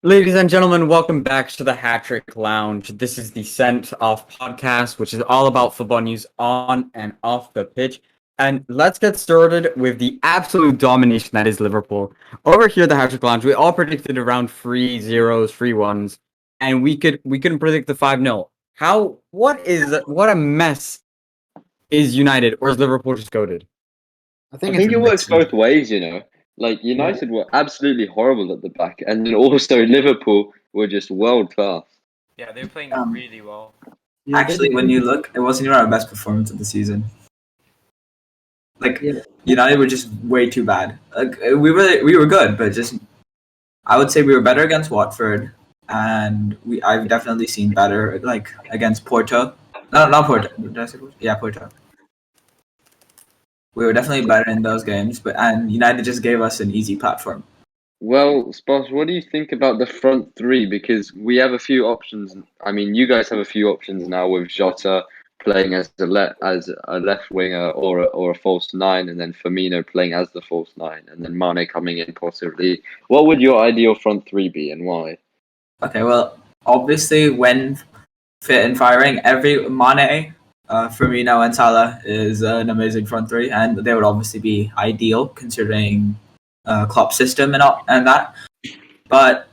Ladies and gentlemen, welcome back to the Hat Trick Lounge. This is the Sent Off podcast, which is all about football news on and off the pitch. And let's get started with the absolute domination that is Liverpool. Over here at the Hat Trick Lounge, we all predicted around 3-0s, 3-1s, and we couldn't predict the 5-0. What a mess is United, or is Liverpool just goated? I think it works both ways, Like Yeah. United were absolutely horrible at the back, and then also Liverpool were just world class. Yeah, they're playing really well. Yeah, actually, when you look, it wasn't even our best performance of the season. United were just way too bad. We were good, but just I would say we were better against Watford, and I've definitely seen better against Porto. No, not Porto. Did I say Porto? Yeah, Porto. We were definitely better in those games, and United just gave us an easy platform. Well, Sposs, what do you think about the front three? Because we have a few options. I mean, you guys have a few options now with Jota playing as a left winger or a false nine, and then Firmino playing as the false nine, and then Mane coming in possibly. What would your ideal front three be, and why? Okay, well, obviously, when fit and firing, every Mane, Firmino and Salah is an amazing front three, and they would obviously be ideal considering Klopp's system and that. But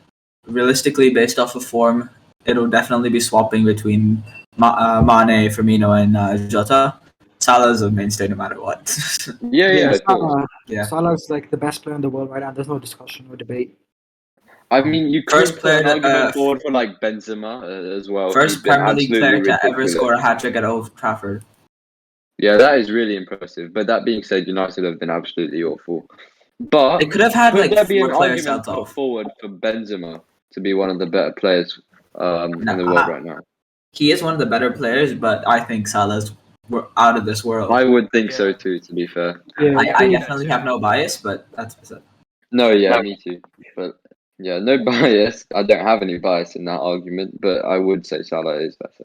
realistically, based off of form, it'll definitely be swapping between Mane, Firmino, and Jota. Salah's a mainstay no matter what. Yeah. Salah's like the best player in the world right now. There's no discussion or debate. I mean, you could put an argument forward for like Benzema as well. First Premier League player to ever score a hat-trick at Old Trafford. Yeah, that is really impressive. But that being said, United have been absolutely awful. But they could have had there be 4 an players argument put forward for Benzema to be one of the better players in the world right now? He is one of the better players, but I think Salah's out of this world. I would think so too, to be fair. Yeah, I definitely have no bias, but that's it. No, yeah, me too. But yeah, no bias. I don't have any bias in that argument, but I would say Salah is better.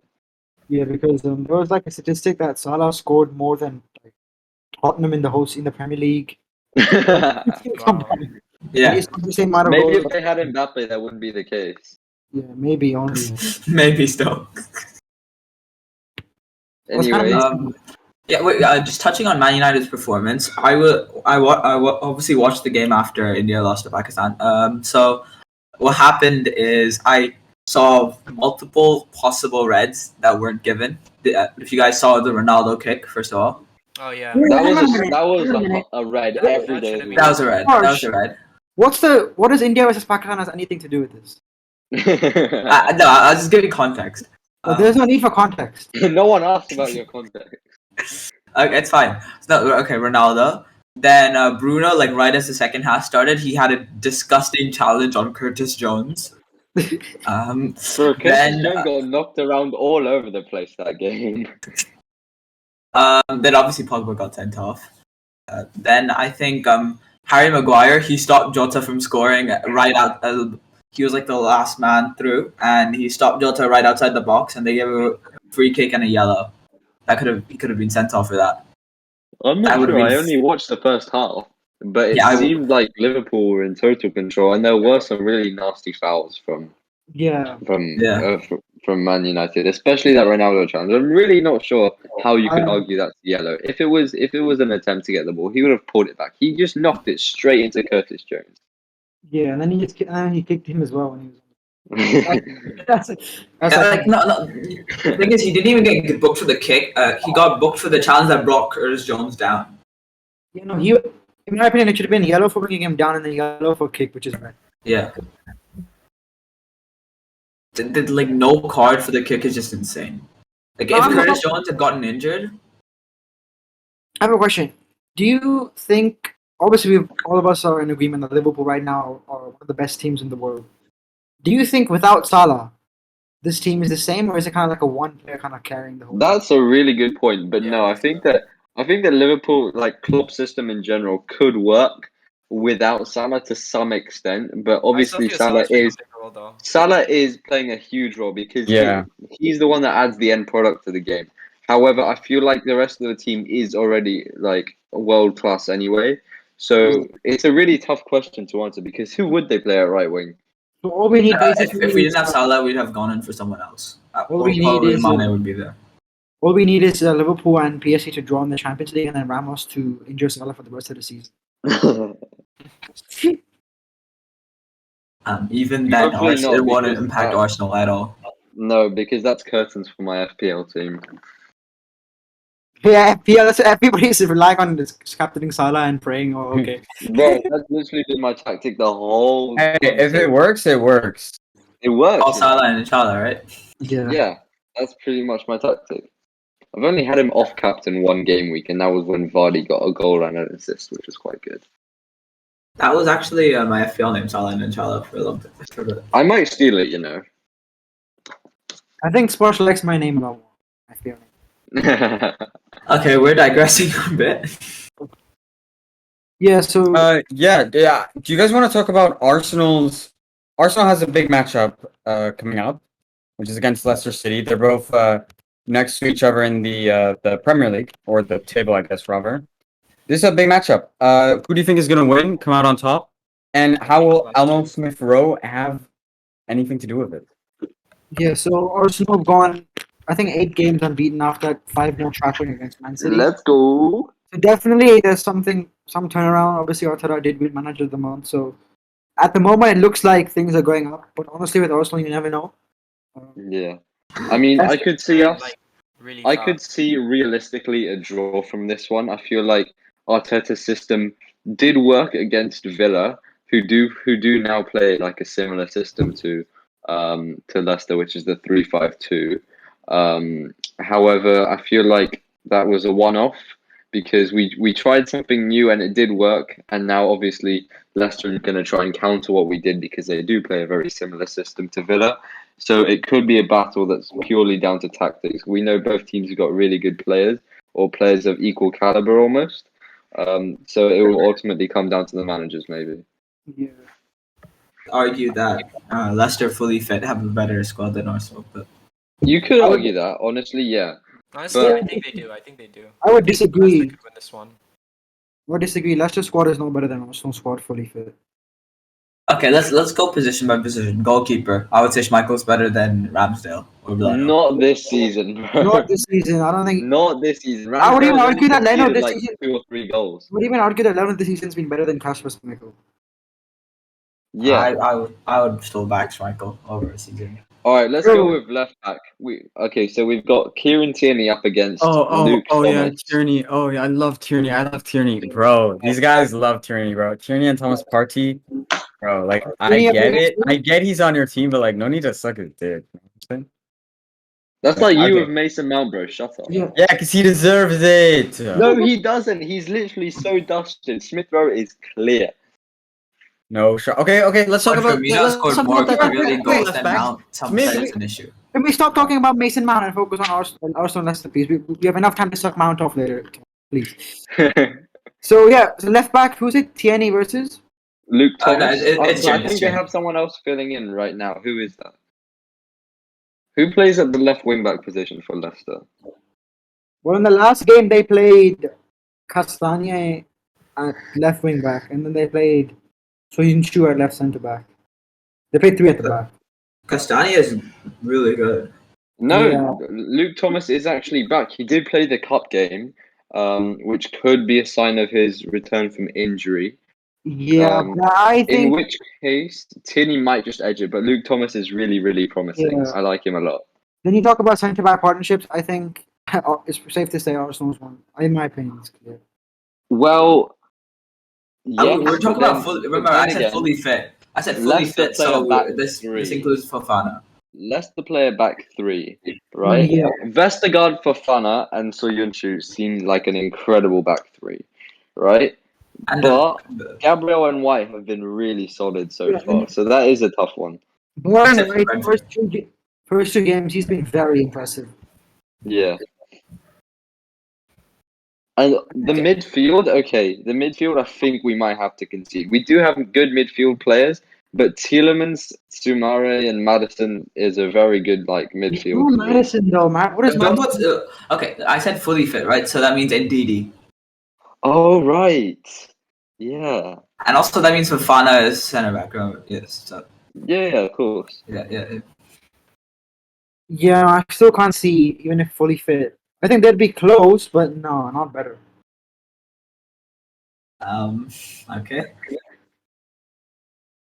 Yeah, because there was like a statistic that Salah scored more than Tottenham in the Premier League. Wow. Yeah, the same amount of maybe goals. if they had Mbappe, that wouldn't be the case. Yeah, maybe only. Maybe still. Anyway, just touching on Man United's performance, I obviously watched the game after India lost to Pakistan. So what happened is I saw multiple possible reds that weren't given. If you guys saw the Ronaldo kick, first of all. Oh yeah. That was a red every day. That was a red. That was a red. What does India versus Pakistan has anything to do with this? No, I'll just give you context. There's no need for context. No one asked about your context. Okay, it's fine. Ronaldo. Then Bruno, right as the second half started, he had a disgusting challenge on Curtis Jones. Curtis Jones got knocked around all over the place that game. Then obviously Pogba got sent off. Then I think Harry Maguire, he stopped Jota from scoring right out. He was the last man through, and he stopped Jota right outside the box, and they gave him a free kick and a yellow. He could have been sent off for that. I'm not sure. I only watched the first half, but it seemed like Liverpool were in total control, and there were some really nasty fouls from Man United, especially that Ronaldo challenge. I'm really not sure how you can argue that's yellow. If it was an attempt to get the ball, he would have pulled it back. He just knocked it straight into Curtis Jones. Yeah, and then he kicked him as well when he was. No. The thing is, he didn't even get booked for the kick. He got booked for the challenge that brought Curtis Jones down. You know, in my opinion, it should have been yellow for bringing him down and then yellow for kick, which is red. Yeah. No card for the kick is just insane. If Curtis Jones had gotten injured. I have a question. Do you think? Obviously, all of us are in agreement that Liverpool right now are one of the best teams in the world. Do you think without Salah, this team is the same, or is it kind of like a one player kind of carrying the whole? That's a really good point, but no, I think that Liverpool, club system in general, could work without Salah to some extent. But obviously, Salah is playing a huge role because he's the one that adds the end product to the game. However, I feel like the rest of the team is already world class anyway. So it's a really tough question to answer because who would they play at right wing? So all we need basically If we is, didn't have Salah, we'd have gone in for someone else. All we need Probably is, Mane would be there. all we need is Liverpool and PSG to draw in the Champions League, and then Ramos to injure Salah for the rest of the season. Even then, Hopefully not, it won't because impact Arsenal at all. No, because that's curtains for my FPL team. Yeah, everybody's relying on this captaining Salah and praying. Oh, okay. Bro, that's literally been my tactic the whole Hey, if it season. works, it works. It works. All Salah and Inshallah, right? Yeah, that's pretty much my tactic. I've only had him off captain one game week, and that was when Vardy got a goal and an assist, which was quite good. That was actually my FPL name, Salah and Inshallah, for a long time. I might steal it, you know. I think Spurs likes my name a lot more. I feel. Okay, we're digressing a bit. Yeah. So. Yeah. Do you guys want to talk about Arsenal's? Arsenal has a big matchup coming up, which is against Leicester City. They're both next to each other in the Premier League, or the table, I guess, rather. This is a big matchup. Who do you think is going to win, come out on top? And how will Elmo Smith-Rowe have anything to do with it? Yeah, so Arsenal have gone, I think, 8 games unbeaten after 5 more track win against Man City. Let's go. So definitely there's some turnaround. Obviously, Arteta did win Manager of the Month. So at the moment, it looks like things are going up. But honestly, with Arsenal, you never know. Yeah. I mean, I could see us. Really I fast. could see realistically a draw from this one. I feel like Arteta's system did work against Villa, who do now play like a similar system to Leicester, which is the 3-5-2. However, I feel like that was a one-off because we tried something new and it did work, and now obviously Leicester are going to try and counter what we did because they do play a very similar system to Villa. So it could be a battle that's purely down to tactics. We know both teams have got really good players, or players of equal caliber almost. So it will ultimately come down to the managers, maybe. Yeah. Argue that Leicester fully fit have a better squad than Arsenal, but You could argue that, honestly, yeah. Honestly, But- I think they do. I think they do. I would think disagree. Leicester could win this one. I would disagree. Leicester squad is no better than Arsenal squad fully fit. okay, let's go position by position. Goalkeeper, I would say Schmeichel's better than Ramsdale or Leno. Not this season, bro. Not this season. I don't think. Not this season. I would even Ramsdale's argue that only Leno conceded, this like season. 2 or 3 goals. I would even argue that Leno this season's been better than Kasper Schmeichel. Yeah. I would still back Schmeichel over a season. All right, let's go with left back. So we've got Kieran Tierney up against Luke Thomas. Tierney. Oh yeah, I love Tierney. Bro. These guys love Tierney, bro. Tierney and Thomas Partey, bro. Like I get it. I get he's on your team, but like no need to suck his dick. That's like you Okay. with Mason Mount, bro. Shut up. Yeah. Yeah, because he deserves it. No, he doesn't. He's literally so dusted. Smith Rowe is clear. No, sure. Okay. Let's talk about. Firmino Let's scored talk more about that. Premier League goals Left than back. Mount. Some Smith- said it's an issue. Can we stop talking about Mason Mount and focus on Arsenal Leicester, please? We have enough time to suck Mount off later, please. So left back, who's it? Tierney versus? Luke no, Thomas. it's I Tierney, think they have someone else filling in right now. Who is that? Who plays at the left wing back position for Leicester? Well, in the last game they played Castagne at left wing back, and then they played Soyuncu at left centre back. They played 3 at the back. Castagna is really good. No, Yeah. Luke Thomas is actually back. He did play the cup game, which could be a sign of his return from injury. Yeah, but I In think which case, Tierney might just edge it, but Luke Thomas is really, really promising. Yeah. I like him a lot. when you talk about centre back partnerships, I think it's safe to say Arsenal's one. In my opinion, it's clear. Well, yes, we're talking but about fully. then Remember, I said again, fully fit. I said fully Leicester fit. So player back this 3. includes Fofana. Leicester player back 3, right? Yeah. Vestergaard, Fofana, and Soyuncu seem like an incredible back 3, right? And But Gabriel and White have been really solid so Yeah, far, so that is a tough one. Warren Except for Wright, Brentford. first two games, he's been very impressive. Yeah. And the midfield, I think we might have to concede. We do have good midfield players, but Tielemans, Soumare, and Maddison is a very good midfield. Who Madison though, Matt? What is Don't Madison? put, okay, I said fully fit, right? So that means Ndidi. Oh right, yeah. And also that means Fofana is centre back. Remember? Yes. So Yeah, of course. Yeah. Yeah, I still can't see even if fully fit. I think they'd be close, but no, not better. Okay.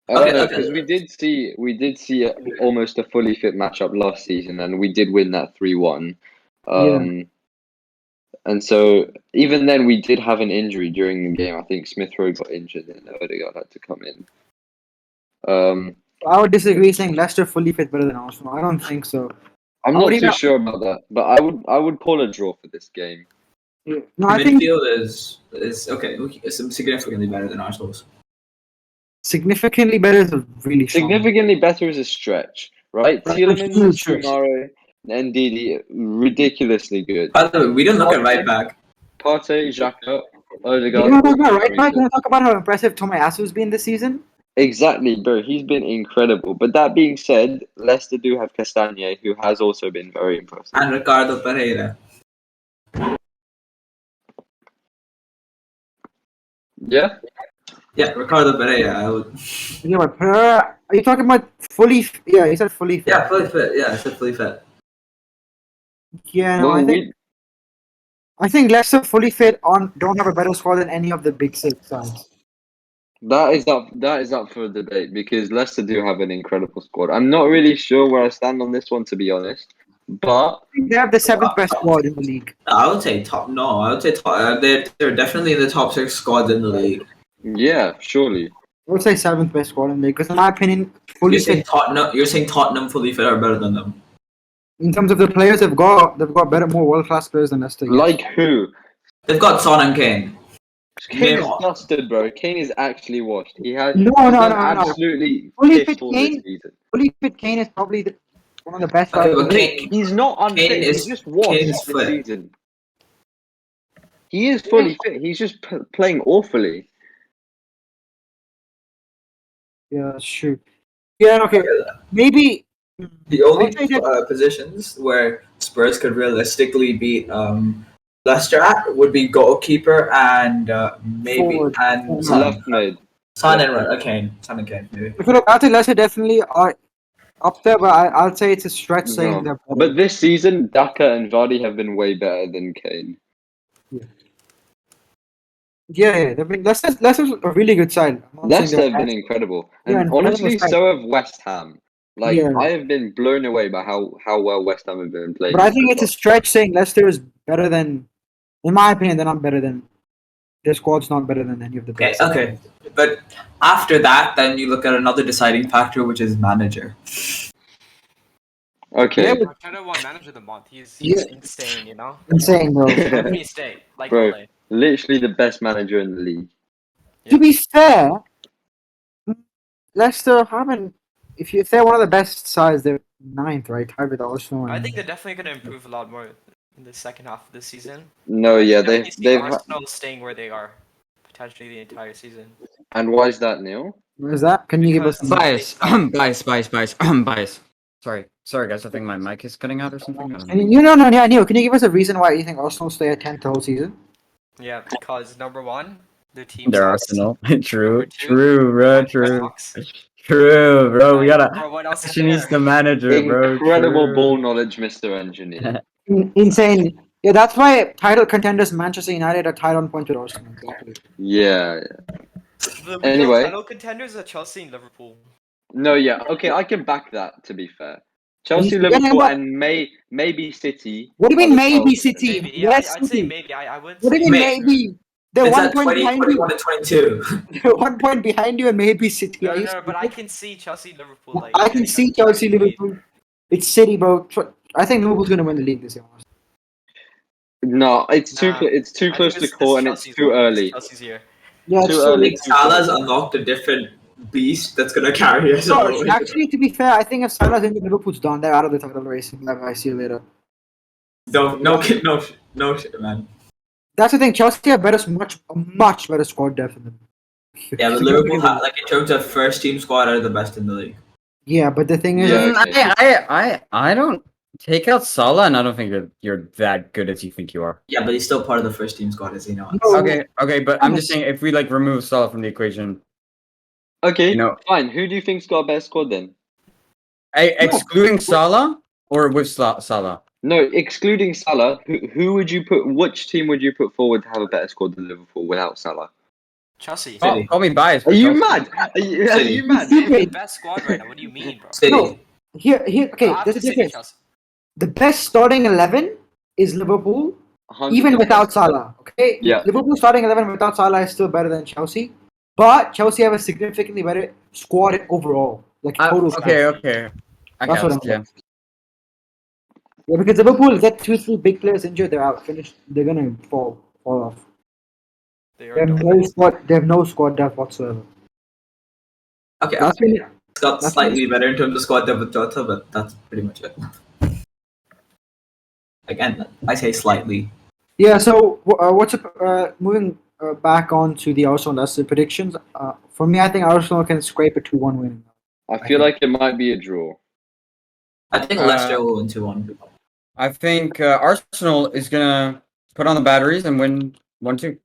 I don't Okay, know okay. because we did see almost a fully fit matchup last season, and we did win that 3-1. And so even then, we did have an injury during the game. I think Smith Rowe got injured, and Odegaard had to come in. I would disagree saying Leicester fully fit better than Arsenal. I don't think so. I'm I would not even- too sure about that, but I would call a draw for this game. Yeah. No, I think Midfield is okay. It's significantly better than Arsenal's. significantly better is a really strong. Significantly better is a stretch, right? That's a Tielemans, huge stretch. Sumaro, and Ndidi, ridiculously good. By the way, we didn't look at right back. Partey, Xhaka, You Odegaard. want to talk about right very back? good. You want to talk about how impressive Tomiyasu's been this season? Exactly, bro. He's been incredible. But that being said, Leicester do have Castagne, who has also been very impressive. And Ricardo Pereira. Yeah? Yeah, Ricardo Pereira. I would. Yeah, but are you talking about fully? Yeah, he said fully fit. Yeah, fully fit. Yeah, I said fully fit. Yeah, no, Well, I think Leicester fully fit don't have a better squad than any of the big six sides. that is up for debate because Leicester do have an incredible squad. I'm not really sure where I stand on this one, to be honest. But I think they have the seventh best squad in the league. I would say top. No, I would say top. They're definitely in the top 6 squads in the league. yeah, surely. I would say seventh best squad in the league because, in my opinion, fully fit You're saying Tottenham fully fit are better than them. in terms of the players they've got better, more world class players than Leicester. Yes. Like who? They've got Son and Kane. Kane is Name- dusted, bro. Kane is actually washed. He's No, done no. absolutely Fully fit piss all this Kane. season. Fully fit Kane is probably one of the best. Okay, guys but in the league. He's not unfit. Kane He's is- just washed Kane is this fit. season. He is fully fit. He's just playing awfully. Yeah, shoot. Yeah, okay. Maybe The only I'll say that- positions where Spurs could realistically beat Leicester at would be goalkeeper and maybe Forward. and Left mid. Son and Kane. Son and Kane, maybe. if you look, I think Leicester definitely are up there, but I'll say it's a stretch saying No. they're better. But this season, Daka and Vardy have been way better than Kane. Yeah, they've been Leicester's a really good side. I'm not saying Leicester they're have been bad. incredible. Yeah, And incredible honestly, side. so have West Ham. Like, Yeah. I have been blown away by how well West Ham have been playing. But I think it's a stretch saying Leicester is better than, in my opinion, they're not better than. Their squad's not better than any of the Okay, best. okay. But after that, then you look at another deciding factor, which is manager. Okay. Yeah, Arteta won manager of the month. He's Yeah. insane, you know? Insane, bro. Every state, like Bro. Ole. Literally the best manager in the league. To be fair, Leicester haven't. If they're one of the best sides, they're ninth, right? Tied with Arsenal. I and- think they're definitely going to improve a lot more in the second half of the season. No, yeah, I definitely see they've Arsenal staying where they are, potentially the entire season. and why is that, Neil? Where is that? Can you give us? Because- Bias. Sorry, guys. I think my mic is cutting out or something. I don't know. And Neil, can you give us a reason why you think Arsenal stay at 10th the whole season? Yeah, because number one, their team They're sucks. Arsenal. True, Number two, bro. sucks. True, bro. We gotta. Or what else is Question is there? the manager, bro. Incredible True. ball knowledge, Mr. Engineer. Insane. Yeah, that's why title contenders Manchester United are tied on points with Arsenal. Exactly. Yeah. The real Anyway. title contenders are Chelsea and Liverpool. No, yeah. Okay, I can back that, to be fair. Chelsea, Yeah, Liverpool, but- and maybe City. What do you mean, are the maybe 12. City? Maybe, yeah, Yes, I'd say City. maybe. I wouldn't What do say you mean, maybe. maybe? They're It's 1 at point 20, behind 21 you. and 22. They're 1 point behind you, and maybe City. No, Are you but I stupid? can see Chelsea, Liverpool. Like, I can getting see a Chelsea, lead. Liverpool. It's City, bro. I think Liverpool's gonna win the league this year. No, it's too Nah, it's too I close think to call, and it's Chelsea's too one. early. Chelsea's year. Yeah, Too it's so early. big. Salah's unlocked a different beast that's gonna carry us all the way. Actually, to be fair, I think if Salah's in, Liverpool's done. They're out of the title race. I see you later. No shit, man. That's the thing. Chelsea have much better squad depth than them. Yeah, but Liverpool, like in terms of first team squad, are the best in the league. Yeah, but the thing is, Yeah. I don't take out Salah, and I don't think that you're that good as you think you are. Yeah, but he's still part of the first team squad, as you know. No. Okay, but I'm just saying if we like remove Salah from the equation, Okay, You know, fine. Who do you think's got a better squad then? excluding Salah or with Salah? No, excluding Salah, who would you put? Which team would you put forward to have a better squad than Liverpool without Salah? Chelsea. City. Call me biased. Are but you Chelsea. mad? Are you City. mad? They have the Wait. best squad right now. What do you mean, bro? City. No, here. I Okay, have there's to a say difference. Chelsea. The best starting 11 is Liverpool, 100%. even without Salah. Okay, Yeah. Liverpool starting 11 without Salah is still better than Chelsea, but Chelsea have a significantly better squad overall, like total. Okay, stats. okay. I That's what guess, I'm yeah. saying. Yeah, because Liverpool get 2-3 big players injured, they're out. Finished. They're gonna fall off. They They are have done. no squad. They have no squad depth whatsoever. Okay, That's really, it's got that's slightly better in terms of squad depth with Jota, but that's pretty much it. Again, I say slightly. yeah. So what's up? Moving back on to the Arsenal Leicester predictions. For me, I think Arsenal can scrape a 2-1 win. I feel like it might be a draw. I think Leicester will win 2-1. I think Arsenal is gonna put on the batteries and win 1-2.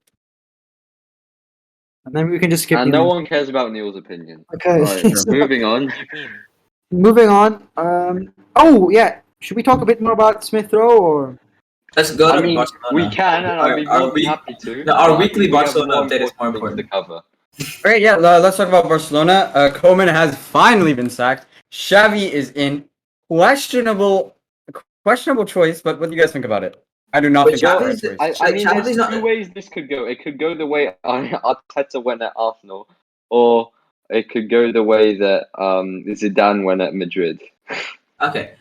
And then we can just skip. And the no next- one cares about Neil's opinion. Okay. Right, so, moving on. What do you mean? moving on. Oh yeah. Should we talk a bit more about Smith Rowe or? Let's go I to mean, Barcelona. we can, and I'll be more than happy to. No, our but I weekly think we have Barcelona update is more things to important. cover. All right, yeah. Let's talk about Barcelona. Koeman has finally been sacked. Xavi is in questionable choice. But what do you guys think about it? I do not But think it's the Xavi's- right choice. I mean, Xavi's there's not- two ways this could go. It could go the way Arteta went at Arsenal, or it could go the way that Zidane went at Madrid. Okay.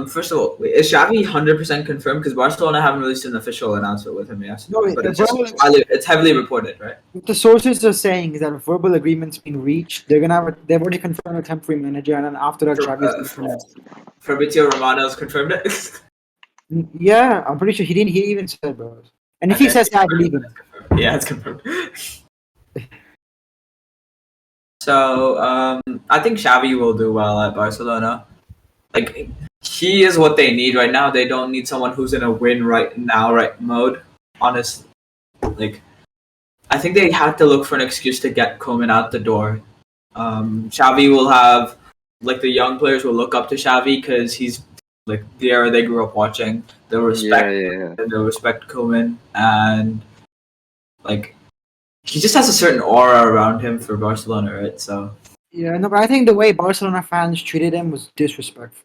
First of all, is Xavi 100% confirmed? Because Barcelona haven't released an official announcement with him yet. No, But it's, verbal- it's heavily reported, right? What the sources are saying is that a verbal agreement's been reached. They're gonna have. They've already confirmed a temporary manager, and then after that, Xavi's. Fabrizio Romano's confirmed it. Yeah, I'm pretty sure he didn't. He even said, bro. And if he Okay. says that, I believe him. Yeah, it's confirmed. So, I think Xavi will do well at Barcelona. Like, he is what they need right now. They don't need someone who's in a win right now, right mode. Honestly, like, I think they had to look for an excuse to get Koeman out the door. Xavi will have, like, the young players will look up to Xavi because he's like the era they grew up watching. They'll respect, they'll respect Koeman, and like, he just has a certain aura around him for Barcelona, right? So Yeah, no, but I think the way Barcelona fans treated him was disrespectful.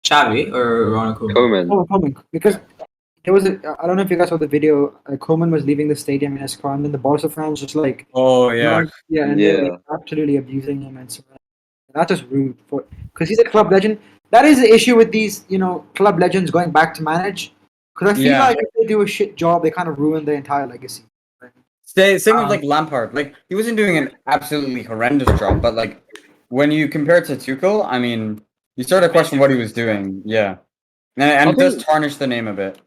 Xavi or Ronald Koeman? Koeman. Oh, Koeman, because there was I don't know if you guys saw the video. Koeman was leaving the stadium in his car, and then the Barca fans just like, Oh yeah. and they were like, absolutely abusing him and so on. That's just rude because he's a club legend. That is the issue with these, club legends going back to manage. Because I feel Yeah. like if they do a shit job, they kind of ruin their entire legacy. Same with like Lampard. Like he wasn't doing an absolutely horrendous job, but like when you compare it to Tuchel, I mean, you start to question what he was doing. Yeah, and it does tarnish the name a bit.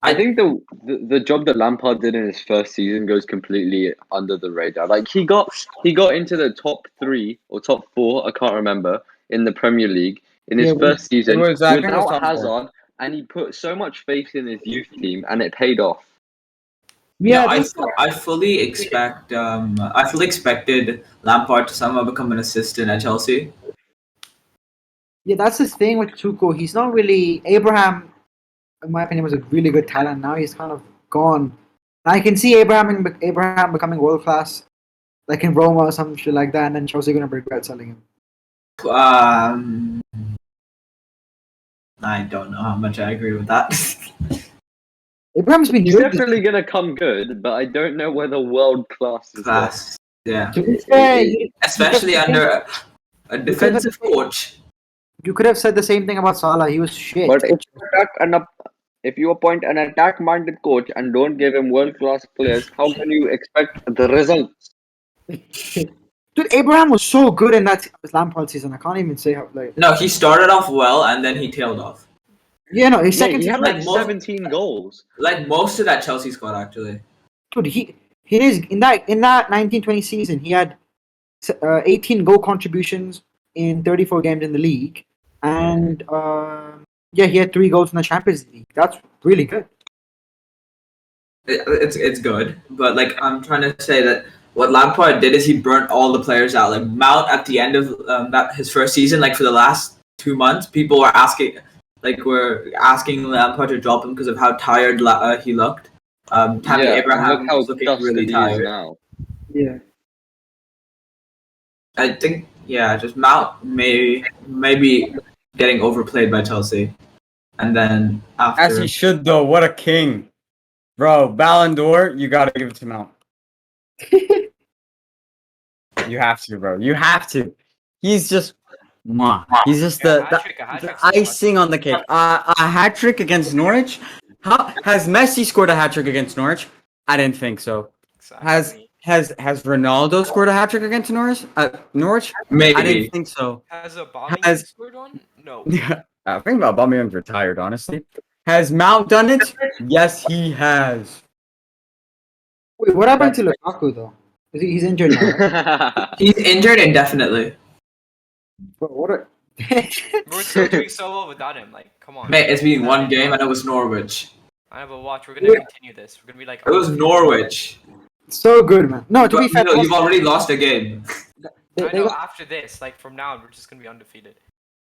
I think the job that Lampard did in his first season goes completely under the radar. Like he got into the top 3 or top 4, I can't remember, in the Premier League in his first season I think it was without top 4. Hazard, and he put so much faith in his youth team, and it paid off. Yeah, No, I fully expected Lampard to somehow become an assistant at Chelsea. yeah, that's his thing with Tuchel. He's not really Abraham. In my opinion, was a really good talent. Now he's kind of gone. I can see Abraham becoming world class, like in Roma or some shit like that, and then Chelsea gonna regret selling him. I don't know how much I agree with that. Abraham's been He's good. definitely gonna come good, but I don't know whether world class is there. Yeah. To be fair, Especially under a defensive coach. you could have said the same thing about Salah. He was shit. But if you appoint an attack-minded coach and don't give him world-class players, how can you expect the results? Dude, Abraham was so good in that Lampard season. I can't even say how. Like, No, he started off well and then he tailed off. yeah, no, his second He had season, like most- 17 goals. Like most of that Chelsea squad, actually. dude, he is in that 1920 season. He had 18 goal contributions in 34 games in the league, and he had 3 goals in the Champions League. That's really good. It's good, but like I'm trying to say that what Lampard did is he burnt all the players out. Like Mount at the end of his first season, like for the last 2 months, people were asking Lampard to drop him because of how tired he looked. Tammy Abraham was looking really tired now. Yeah. I think just Mount maybe getting overplayed by Chelsea, and then after As he should though. What a king, bro! Ballon d'Or, you gotta give it to Mount. You have to, bro. You have to. He's just, he's just the icing on the cake. A hat trick against Norwich. How has Messi scored a hat trick against Norwich? I didn't think so. Exactly. Has Ronaldo scored a hat trick against Norwich? Norwich? maybe I didn't think so. Has Aubameyang scored one? No. I think about Aubameyang's retired, honestly. Has Mount done it? Yes, he has. Wait, what happened to Lukaku though? He's injured now. Right? he's injured indefinitely. Bro, what a... We're still doing so well without him. Like, come on. Mate, it's been one game and it was Norwich. I have a watch. We're gonna continue this. We're gonna be like. It was Norwich. So good, man. No, to be fair, You've already lost a game. I know. After this, like from now on, we're just gonna be undefeated.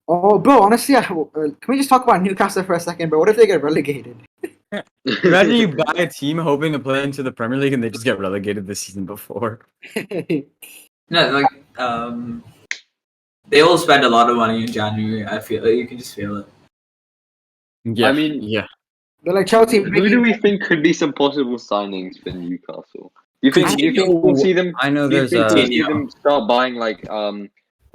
Oh, bro, honestly, can we just talk about Newcastle for a second, bro? What if they get relegated? Imagine you buy a team hoping to play into the Premier League and they just get relegated the season before. No, like they will spend a lot of money in January. I feel you can just feel it. Yeah, I mean, yeah. They're like Chelsea. Who do we think could be some possible signings for Newcastle? Do you think we'll see them? I know there's we'll see them start buying like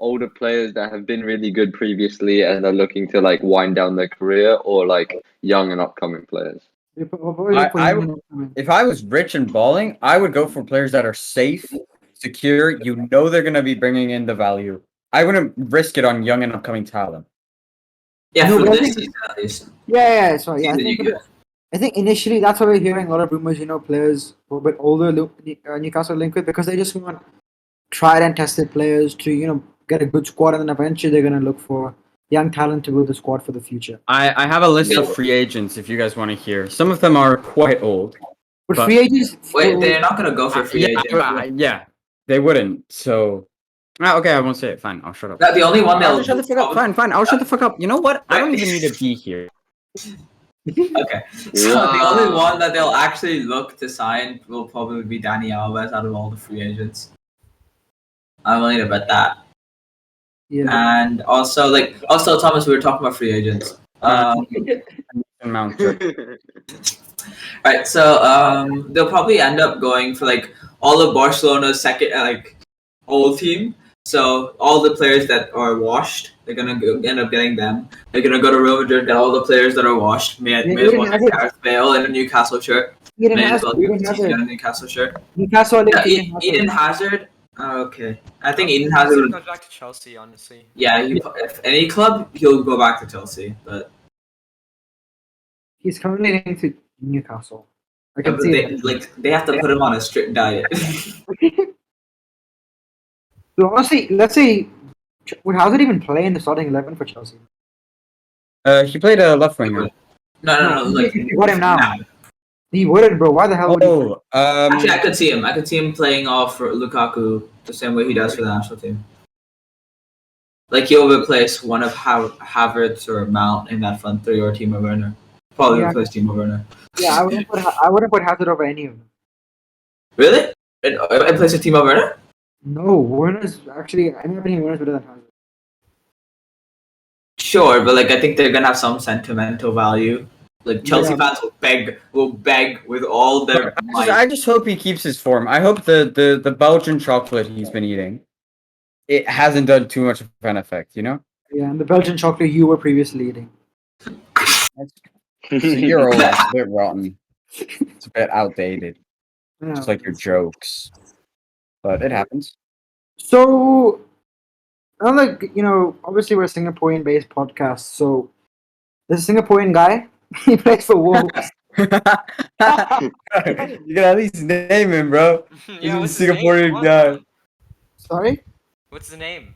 older players that have been really good previously and are looking to like wind down their career, or like young and upcoming players? If I was rich and balling, I would go for players that are safe, secure. You know they're gonna be bringing in the value. I wouldn't risk it on young and upcoming talent. Yeah, No, for but I this think- season at least. Yeah. So yeah, Season I think initially that's why we're hearing a lot of rumors. Players who are a bit older, Newcastle linked with, because they just want tried and tested players to get a good squad, and then eventually they're gonna look for young talent to build the squad for the future. I have a list of free agents if you guys want to hear. Some of them are quite old. But free agents. Wait, they're not gonna go for free agents. Yeah, they wouldn't. So, okay, I won't say it. Fine, I'll shut up. The only one they'll Shut the fuck up. Fine, I'll shut the fuck up. You know what? I don't even need to be here. Okay. So the only one that they'll actually look to sign will probably be Dani Alves out of all the free agents. I'm willing to bet that. Yeah. And also Thomas, we were talking about free agents. Mount. Right, so they'll probably end up going for like all of Barcelona's second old team. So all the players that are washed, they're gonna end up getting them. They're gonna go to Real Madrid, get all the players that are washed. May as well get Gareth Bale in a Newcastle shirt. May as well get a Newcastle shirt. Newcastle. Eden Hazard. Okay, I think Eden Hazard comes back to Chelsea, honestly. Yeah, if any club, he'll go back to Chelsea, but He's currently linked to Newcastle. I can but see they, it. they have to put him on a strict diet. So honestly, let's say, would Hazard even play in the starting 11 for Chelsea? He played a left winger. No. Like You got him now. He wouldn't, bro. Why the hell would he? Actually, I could see him. I could see him playing off for Lukaku the same way he does for the national team. Like he'll replace one of Havertz or Mount in that front three, or Timo Werner. Probably replace Timo Werner. Yeah, I wouldn't put Hazard over any of them. Really? In place of Timo Werner? No, Werner's actually. I never think Werner's better than Hazard. Sure, but like I think they're gonna have some sentimental value. Like Chelsea fans will beg with all their might. I just hope he keeps his form. I hope the Belgian chocolate he's been eating, it hasn't done too much of an effect, Yeah, and the Belgian chocolate you were previously eating. It's a year old. It's a bit rotten. It's a bit outdated. Yeah. Just like your jokes. But it happens. So, obviously we're a Singaporean-based podcast. So, there's a Singaporean guy. He plays for Wolves. You can at least name him, bro. Yeah, He's a Singaporean guy. Sorry? What's the name?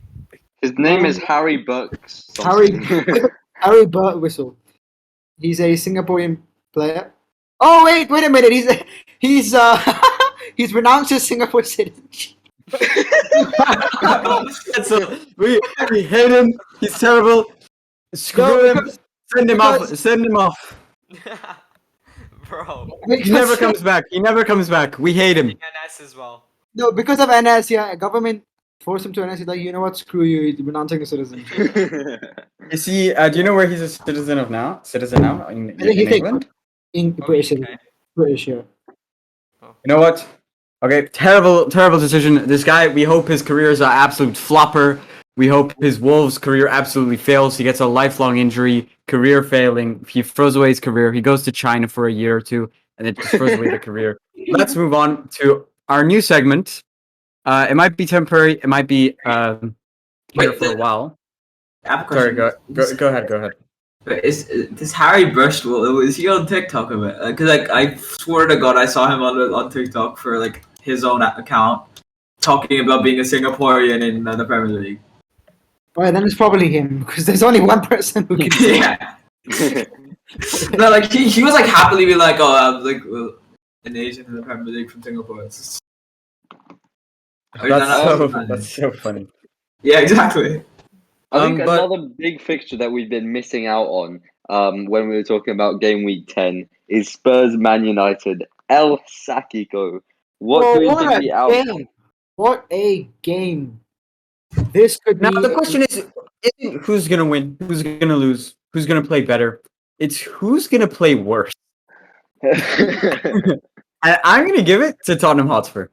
His name is Harry Bucks. Harry Whistle. He's a Singaporean player. Oh wait a minute. He's He's renounced his Singapore citizenship. So we hate him. He's terrible. Screw No, him. Send him off. because- Send him off. Bro. He never comes back. He never comes back. We hate him. NS as well. No, because of NS, yeah, government forced him to NS. He's like, you know what? Screw you. He's renouncing his citizenship. Is he? Do you know where he's a citizen of now? Citizen now in I think he's England. In British, Okay. British, yeah. You know what? Okay, terrible decision. This guy, we hope his career is an absolute flopper. We hope his Wolves career absolutely fails. He gets a lifelong injury, career failing. He throws away his career. He goes to China for a year or two, and it just throws away the career. Let's move on to our new segment. It might be temporary. It might be here for a while. I have a Sorry, question. go ahead. But is this Harry Burstwell? Was he on TikTok of it? Because I swear to God, I saw him on TikTok for like his own account talking about being a Singaporean in the Premier League. Alright, then it's probably him because there's only one person who can. Yeah. No, like he was like happily be like, oh, I'm like an Asian in the Premier League from Singapore. It's just... That's so funny. Yeah, exactly. I think but- another big fixture that we've been missing out on when we were talking about game week 10 is Spurs Man United. El Sakiko. What do we think the outcome? game! What a game! This could be. Now the question isn't who's gonna win, who's gonna lose, who's gonna play better. It's who's gonna play worse. And I'm gonna give it to Tottenham Hotspur.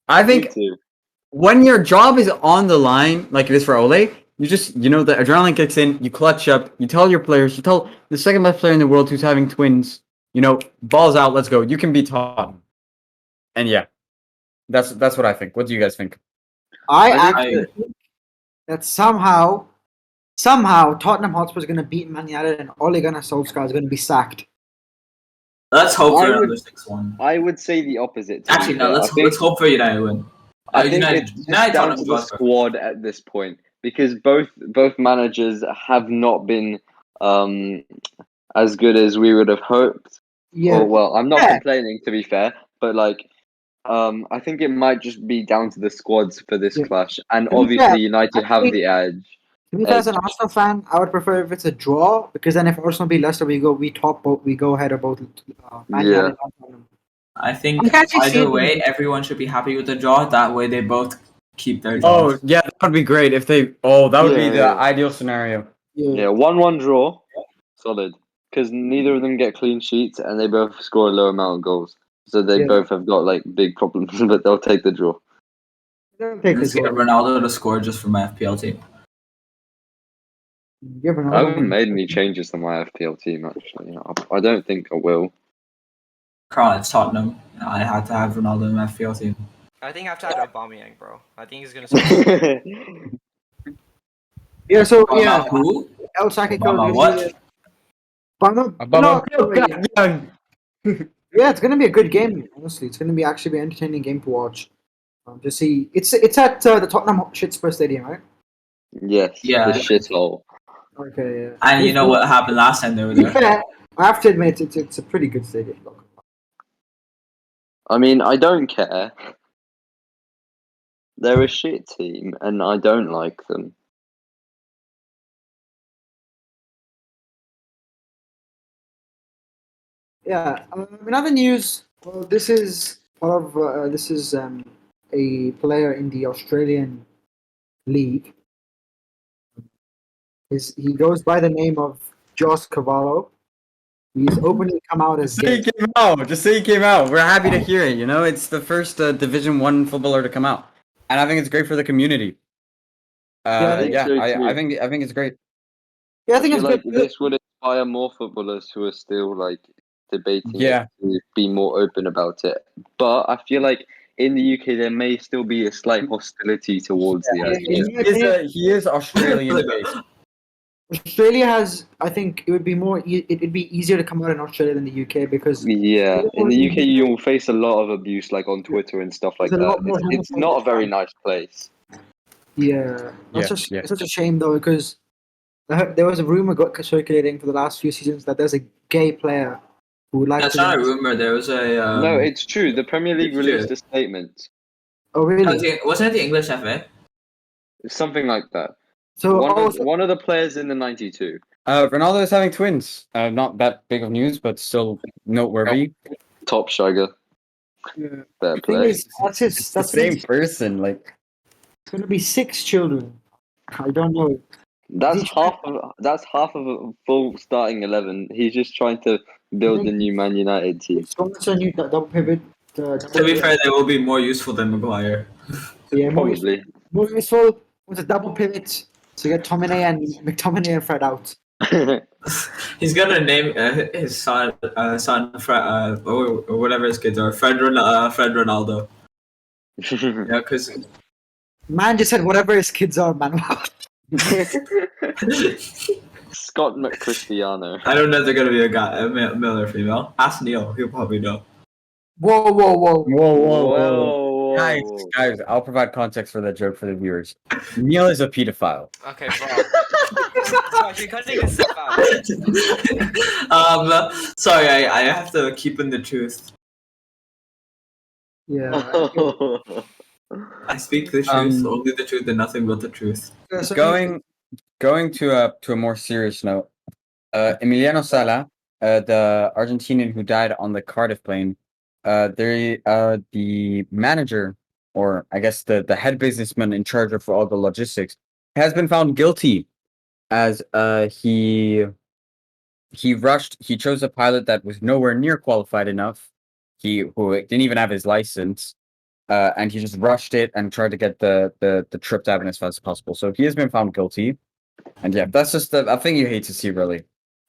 I Me think too. when your job is on the line, like it is for Ole, you just the adrenaline kicks in, you clutch up, you tell your players, you tell the second best player in the world who's having twins, balls out, let's go. You can beat Tottenham. And yeah, that's what I think. What do you guys think? I I actually think that somehow Tottenham Hotspur is going to beat Man United and Ole Gunnar Solskjaer is going to be sacked. Let's hope for I would- another 6-1. I would say the opposite. to Actually, be no. fair. Let's hope for United win. I think United, it's just United down Tottenham to the Hotspur. squad at this point because both managers have not been as good as we would have hoped. Yeah. Well, I'm not Yeah. complaining to be fair, but I think it might just be down to the squads for this Yeah. clash, and To be obviously fair, United have the edge. To me, as an Arsenal fan, I would prefer if it's a draw because then if Arsenal beat Leicester, we go ahead of both. Man Yeah. United and Tottenham. I think I can actually see either it way, being- everyone should be happy with the draw. That way, they both keep their Oh jobs. yeah, that would be great if they. Oh, that would be Yeah, the yeah. ideal scenario. Yeah, 1-1 draw, solid. Because neither of them get clean sheets, and they both score a low amount of goals. So they Yeah. both have got big problems, but they'll take the draw. Don't take Let's this get one. Ronaldo to score just for my FPL team. Give Ronaldo I haven't one. made any changes to my FPL team actually. I don't think I will. Carl, it's Tottenham. I had to have Ronaldo in my FPL team. I think I have to add Aubameyang, bro. I think he's gonna score. Yeah, so Obama who? El Sakiko. Obama what? Yeah, it's gonna be a good game. Honestly, it's gonna be actually an entertaining game to watch. To see, it's at the Tottenham Hotspur Stadium, right? Yes, Yeah. the shithole. Okay, yeah. And you know what happened last time they were To be there? fair, I have to admit it's a pretty good stadium. I mean, I don't care. They're a shit team, and I don't like them. Yeah. In other news, well, this is a player in the Australian league. He goes by the name of Josh Cavallo. He's openly come out as Just say gay. he came out. Just say he came out. We're happy to hear it. It's the first Division 1 footballer to come out, and I think it's great for the community. I think so too. I think it's great. Yeah, I think it's feel like good. this would inspire more footballers who are still debating Yeah. it to be more open about it. But I feel like in the UK there may still be a slight hostility towards the idea. He is Australian based. Australia has, I think, it would be it'd be easier to come out in Australia than the UK because Yeah, in the UK you'll face a lot of abuse on Twitter and stuff like There's a that. lot more It's not a very nice place. yeah, Yeah, it's yeah. such a shame though because there was a rumor circulating for the last few seasons that there's a gay player who would like That's to. not a rumor. There was a. No, it's true. The Premier League it's released true. a statement. Oh really? Wasn't it the English FA? Something like that. So One of the players in the 92. Ronaldo is having twins. Not that big of news, but still noteworthy. Top striker. yeah. Fair The thing play. is, that's his. It's the That's same his, person. Like, it's gonna be 6 children. I don't know. That's He- half of a full starting 11. He's just trying to build the new Man United team. So much a new double pivot. To be fair, they will be more useful than Maguire. Yeah, Probably. more useful with a double pivot to get Tomine and McTominay and Fred out. He's gonna name his son Fred, or whatever his kids are, Fred Ronaldo. Yeah, because Man just said whatever his kids are, man. Scott McCristiano. I don't know if they're gonna be a male or female. Ask Neil; he'll probably know. Whoa. Whoa. guys, I'll provide context for that joke for the viewers. Neil is a pedophile. Okay, bro. Gosh, you're cutting this stuff out. Sorry, I have to keep in the truth. Yeah. I speak the truth, only the truth, and nothing but the truth. So Going to a more serious note. Emiliano Sala, the Argentinian who died on the Cardiff plane, the manager, or I guess the head businessman in charge of all the logistics, has been found guilty as he chose a pilot that was nowhere near qualified enough. Who didn't even have his license, and he just rushed it and tried to get the trip to happen as fast as possible. So he has been found guilty, and yeah, that's just a thing you hate to see, really.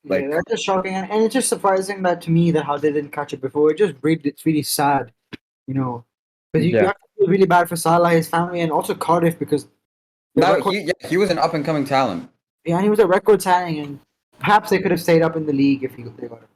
Like, yeah, that's just shocking, and it's just surprising that to me that how they didn't catch it before. It's really sad, because you Yeah. have to feel really bad for Salah, his family, and also Cardiff because he was an up and coming talent. and he was a record signing, and perhaps they could have stayed up in the league if they got it.